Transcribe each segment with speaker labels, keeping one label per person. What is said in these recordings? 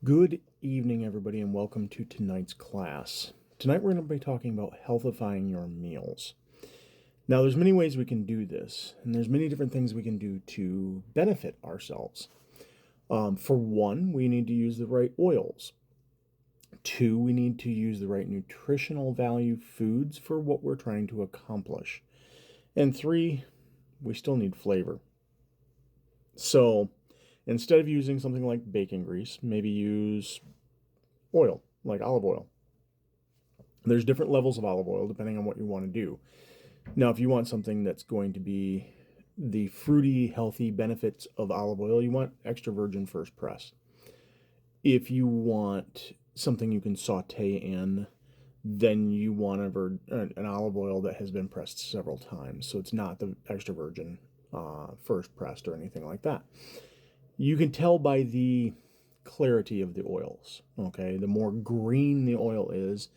Speaker 1: Good evening, everybody, and welcome to tonight's class. Tonight we're going to be talking about healthifying your meals. Now, there's many ways we can do this, and there's many different things we can do to benefit ourselves. For one, we need to use the right oils. Two, we need to use the right nutritional value foods for what we're trying to accomplish. And three, we still need flavor. So, instead of using something like bacon grease, maybe use oil, like olive oil. There's different levels of olive oil depending on what you want to do. Now, if you want something that's going to be the fruity, healthy benefits of olive oil, you want extra virgin first press. If you want something you can saute in, then you want an olive oil that has been pressed several times. So it's not the extra virgin first pressed or anything like that. You can tell by the clarity of the oils, okay? The more green the oil is,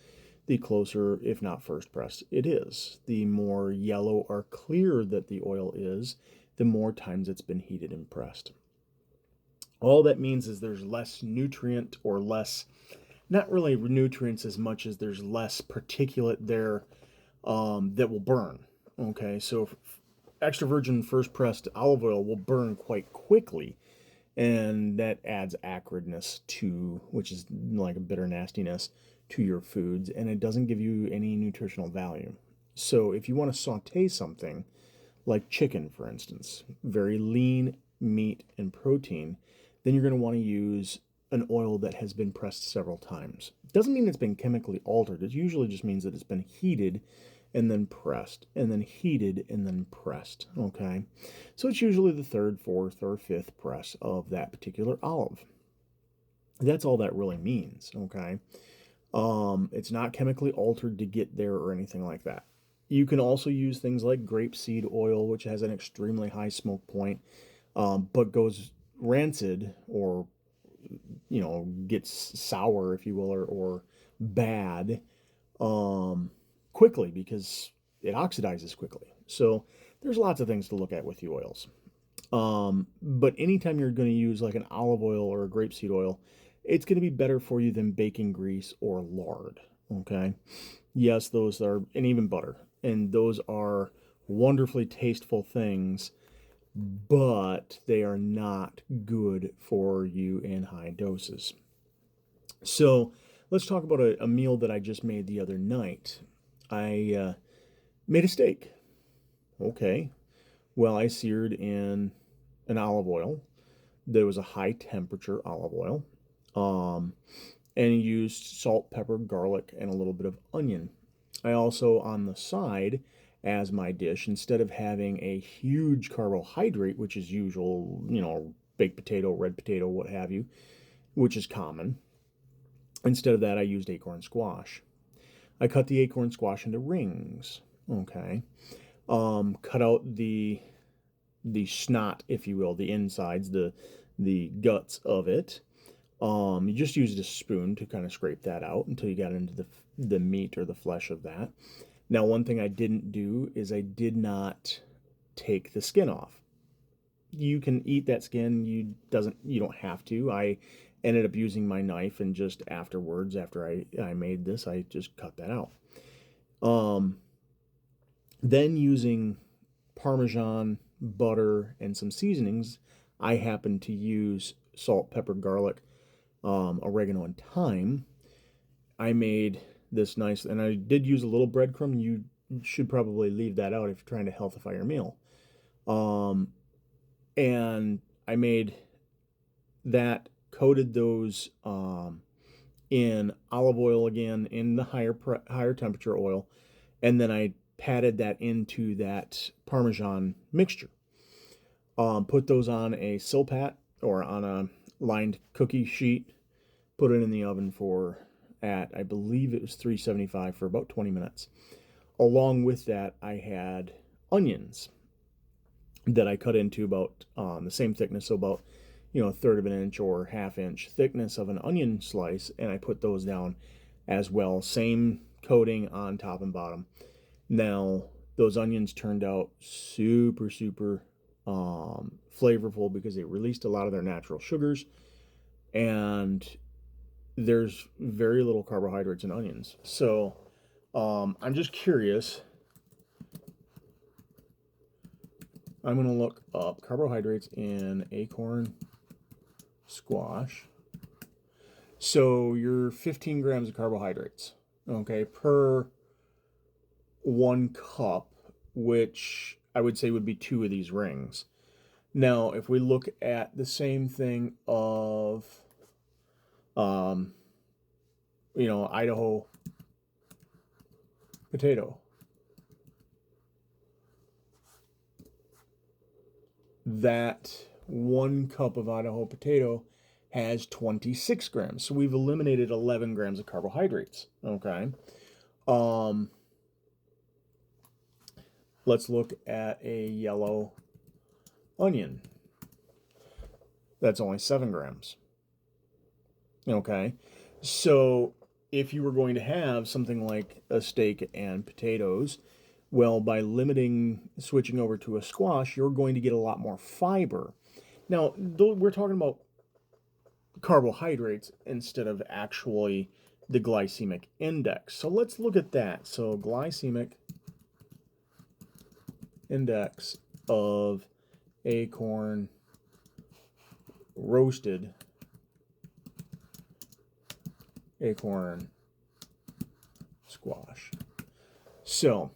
Speaker 1: the closer, if not first pressed, it is. The more yellow or clear that the oil is, the more times it's been heated and pressed. All that means is there's less nutrient or less, not really nutrients as much as there's less particulate there that will burn. Okay, so extra virgin first pressed olive oil will burn quite quickly, and that adds acridness to, which is like a bitter nastiness to your foods, and it doesn't give you any nutritional value. So if you want to saute something like chicken, for instance, very lean meat and protein, then you're going to want to use an oil that has been pressed several times. It doesn't mean it's been chemically altered. It usually just means that it's been heated and then pressed, and then heated and then pressed, okay? So it's usually the third, fourth, or fifth press of that particular olive. That's all that really means, okay? It's not chemically altered to get there or anything like that. You can also use things like grapeseed oil, which has an extremely high smoke point, but goes rancid or, gets sour, if you will, or bad quickly because it oxidizes quickly. So there's lots of things to look at with the oils. But anytime you're going to use like an olive oil or a grapeseed oil, it's going to be better for you than bacon grease or lard. Okay. Yes, those are, and even butter. And those are wonderfully tasteful things, but they are not good for you in high doses. So let's talk about a meal that I just made the other night. I made a steak. Okay. Well, I seared in an olive oil. There was a high temperature olive oil. And used salt, pepper, garlic, and a little bit of onion. I also, on the side, as my dish, instead of having a huge carbohydrate, which is usual, baked potato, red potato, what have you, which is common, instead of that, I used acorn squash. I cut the acorn squash into rings, okay? Cut out the snot, if you will, the insides, the guts of it. You just used a spoon to kind of scrape that out until you got into the meat or the flesh of that. Now, one thing I didn't do is I did not take the skin off. You can eat that skin. You don't have to. I ended up using my knife, and just afterwards, after I made this, I just cut that out. Then using Parmesan, butter, and some seasonings, I happened to use salt, pepper, garlic, oregano, and thyme. I made this nice, and I did use a little breadcrumb. You should probably leave that out if you're trying to healthify your meal. And I made that, coated those in olive oil again, in the higher temperature oil, and then I patted that into that Parmesan mixture. Put those on a silpat or on a lined cookie sheet, put it in the oven at I believe it was 375 for about 20 minutes. Along with that, I had onions that I cut into about the same thickness, so about a third of an inch or half-inch thickness of an onion slice, and I put those down as well. Same coating on top and bottom. Now, those onions turned out super, super flavorful because they released a lot of their natural sugars, and there's very little carbohydrates in onions. So I'm just curious. I'm going to look up carbohydrates in acorn squash. So you're 15 grams of carbohydrates, okay, per 1 cup, which I would say would be 2 of these rings. Now, if we look at the same thing of, Idaho potato, that 1 cup of Idaho potato has 26 grams. So we've eliminated 11 grams of carbohydrates, okay? Let's look at a yellow onion. That's only 7 grams. Okay, so if you were going to have something like a steak and potatoes, well, by switching over to a squash, you're going to get a lot more fiber. Now, we're talking about carbohydrates instead of actually the glycemic index. So let's look at that. So glycemic index of acorn roasted acorn squash. So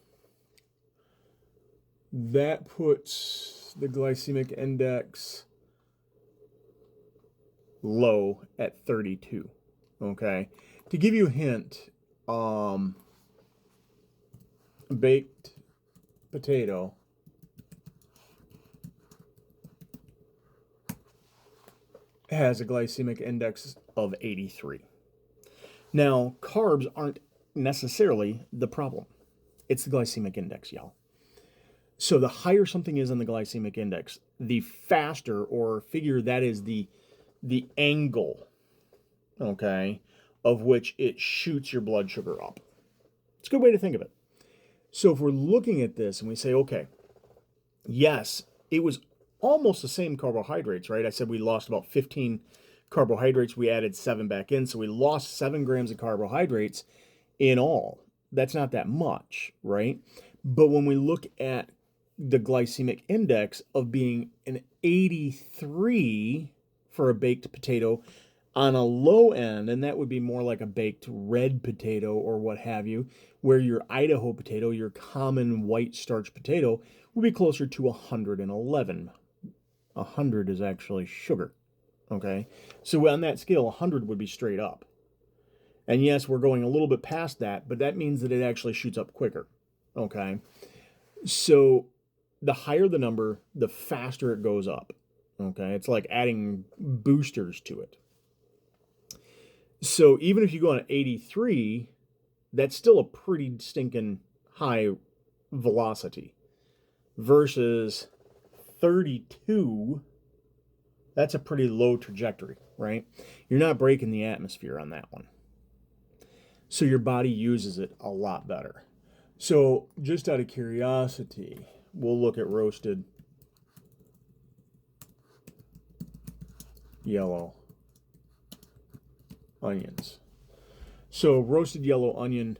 Speaker 1: that puts the glycemic index low at 32. Okay. To give you a hint, baked potato has a glycemic index of 83. Now, carbs aren't necessarily the problem. It's the glycemic index, y'all. So the higher something is on the glycemic index, the faster, or figure that is the angle, okay, of which it shoots your blood sugar up. It's a good way to think of it. So if we're looking at this and we say, okay, yes, it was almost the same carbohydrates, right? I said we lost about 15 carbohydrates. We added 7 back in. So we lost 7 grams of carbohydrates in all. That's not that much, right? But when we look at the glycemic index of being an 83 for a baked potato on a low end, and that would be more like a baked red potato or what have you, where your Idaho potato, your common white starch potato, would be closer to 111. 100 is actually sugar, okay? So on that scale, 100 would be straight up. And yes, we're going a little bit past that, but that means that it actually shoots up quicker, okay? So the higher the number, the faster it goes up, okay? It's like adding boosters to it. So even if you go on an 83, that's still a pretty stinking high velocity versus 32, that's a pretty low trajectory, right? You're not breaking the atmosphere on that one. So your body uses it a lot better. So just out of curiosity, we'll look at roasted yellow onions. So roasted yellow onion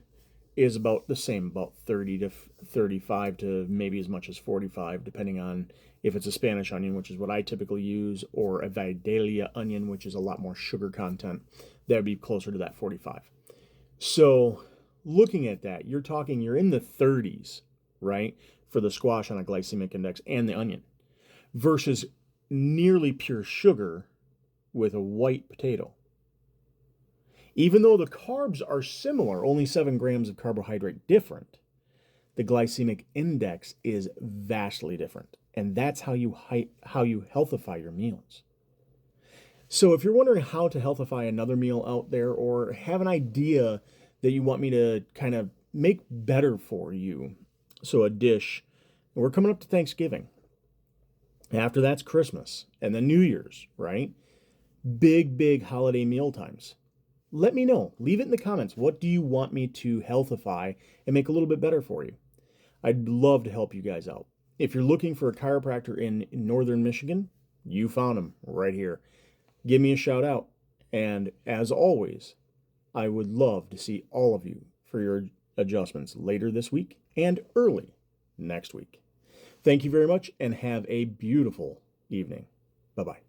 Speaker 1: is about the same, about 30 to 35 to maybe as much as 45, depending on if it's a Spanish onion, which is what I typically use, or a Vidalia onion, which is a lot more sugar content. That would be closer to that 45. So looking at that, you're in the 30s, right, for the squash on a glycemic index and the onion, versus nearly pure sugar with a white potato. Even though the carbs are similar, only 7 grams of carbohydrate different, the glycemic index is vastly different. And that's how you healthify your meals. So if you're wondering how to healthify another meal out there, or have an idea that you want me to kind of make better for you, so a dish, we're coming up to Thanksgiving. After that's Christmas and then New Year's, right? Big holiday meal times. Let me know. Leave it in the comments. What do you want me to healthify and make a little bit better for you? I'd love to help you guys out. If you're looking for a chiropractor in northern Michigan, you found him right here. Give me a shout out And as always, I would love to see all of you for your adjustments later this week and early next week. Thank you very much and have a beautiful evening. Bye-bye.